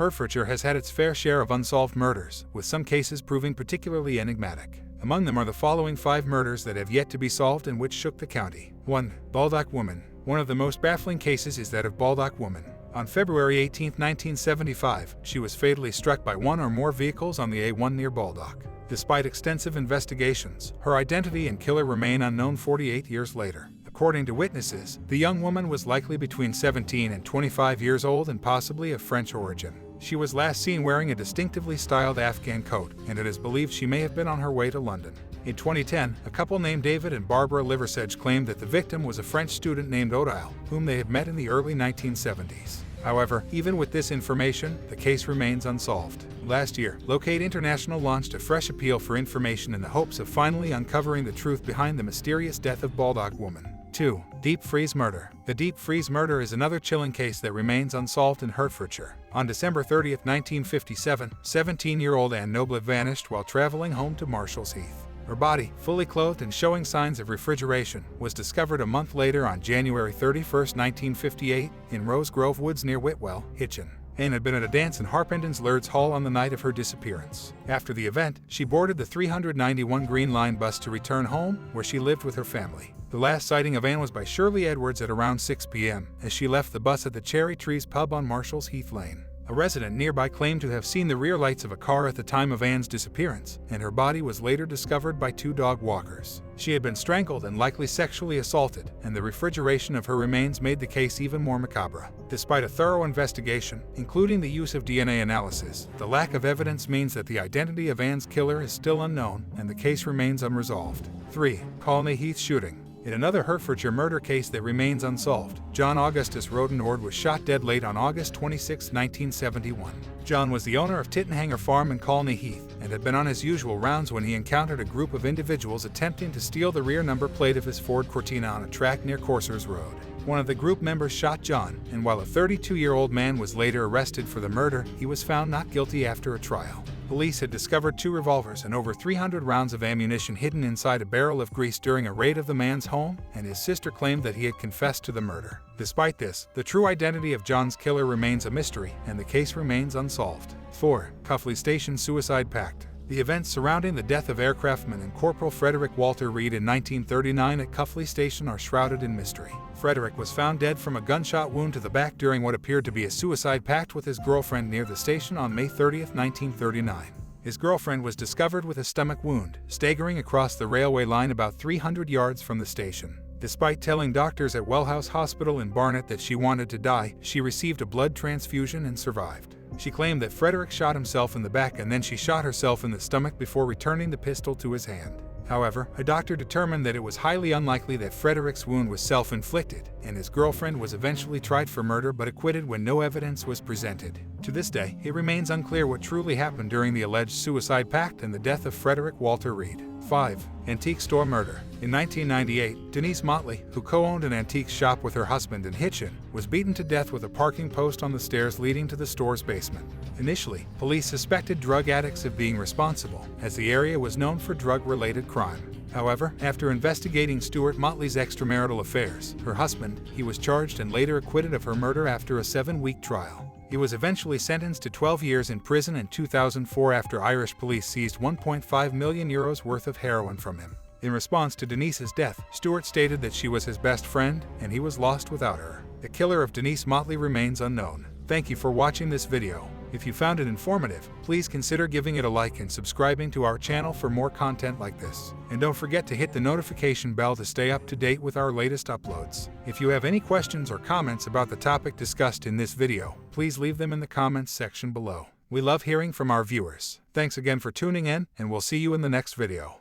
Hertfordshire has had its fair share of unsolved murders, with some cases proving particularly enigmatic. Among them are the following 5 murders that have yet to be solved and which shook the county. 1. Baldock Woman. One of the most baffling cases is that of Baldock Woman. On February 18, 1975, she was fatally struck by one or more vehicles on the A1 near Baldock. Despite extensive investigations, her identity and killer remain unknown 48 years later. According to witnesses, the young woman was likely between 17 and 25 years old and possibly of French origin. She was last seen wearing a distinctively styled Afghan coat, and it is believed she may have been on her way to London. In 2010, a couple named David and Barbara Liversedge claimed that the victim was a French student named Odile, whom they had met in the early 1970s. However, even with this information, the case remains unsolved. Last year, Locate International launched a fresh appeal for information in the hopes of finally uncovering the truth behind the mysterious death of Baldock Woman. 2. Deep freeze murder. The deep freeze murder is another chilling case that remains unsolved in Hertfordshire. On December 30, 1957, 17-year-old Anne Noble vanished while traveling home to Marshall's Heath. Her body, fully clothed and showing signs of refrigeration, was discovered a month later on January 31, 1958, in Rose Grove Woods near Whitwell, Hitchin. Anne had been at a dance in Harpendon's Lurd's Hall on the night of her disappearance. After the event, she boarded the 391 Green Line bus to return home, where she lived with her family. The last sighting of Anne was by Shirley Edwards at around 6 p.m. as she left the bus at the Cherry Trees pub on Marshall's Heath Lane. A resident nearby claimed to have seen the rear lights of a car at the time of Anne's disappearance, and her body was later discovered by 2 dog walkers. She had been strangled and likely sexually assaulted, and the refrigeration of her remains made the case even more macabre. Despite a thorough investigation, including the use of DNA analysis, the lack of evidence means that the identity of Anne's killer is still unknown, and the case remains unresolved. 3. Colney Heath shooting. In another Hertfordshire murder case that remains unsolved, John Augustus Rodenord was shot dead late on August 26, 1971. John was the owner of Tittenhanger Farm in Colney Heath and had been on his usual rounds when he encountered a group of individuals attempting to steal the rear number plate of his Ford Cortina on a track near Coursers Road. One of the group members shot John, and while a 32-year-old man was later arrested for the murder, he was found not guilty after a trial. Police had discovered 2 revolvers and over 300 rounds of ammunition hidden inside a barrel of grease during a raid of the man's home, and his sister claimed that he had confessed to the murder. Despite this, the true identity of John's killer remains a mystery, and the case remains unsolved. 4. Cuffley Station Suicide Pact. The events surrounding the death of aircraftman and Corporal Frederick Walter Reed in 1939 at Cuffley Station are shrouded in mystery. Frederick was found dead from a gunshot wound to the back during what appeared to be a suicide pact with his girlfriend near the station on May 30, 1939. His girlfriend was discovered with a stomach wound, staggering across the railway line about 300 yards from the station. Despite telling doctors at Wellhouse Hospital in Barnet that she wanted to die, she received a blood transfusion and survived. She claimed that Frederick shot himself in the back and then she shot herself in the stomach before returning the pistol to his hand. However, a doctor determined that it was highly unlikely that Frederick's wound was self-inflicted, and his girlfriend was eventually tried for murder but acquitted when no evidence was presented. To this day, it remains unclear what truly happened during the alleged suicide pact and the death of Frederick Walter Reed. 5. Antique store murder. In 1998, Denise Motley, who co-owned an antique shop with her husband in Hitchin, was beaten to death with a parking post on the stairs leading to the store's basement. Initially, police suspected drug addicts of being responsible, as the area was known for drug-related crime. However, after investigating Stuart Motley's extramarital affairs, her husband, he was charged and later acquitted of her murder after a 7-week trial. He was eventually sentenced to 12 years in prison in 2004 after Irish police seized €1.5 million worth of heroin from him. In response to Denise's death, Stuart stated that she was his best friend and he was lost without her. The killer of Denise Motley remains unknown. Thank you for watching this video. If you found it informative, please consider giving it a like and subscribing to our channel for more content like this. And don't forget to hit the notification bell to stay up to date with our latest uploads. If you have any questions or comments about the topic discussed in this video, please leave them in the comments section below. We love hearing from our viewers. Thanks again for tuning in, and we'll see you in the next video.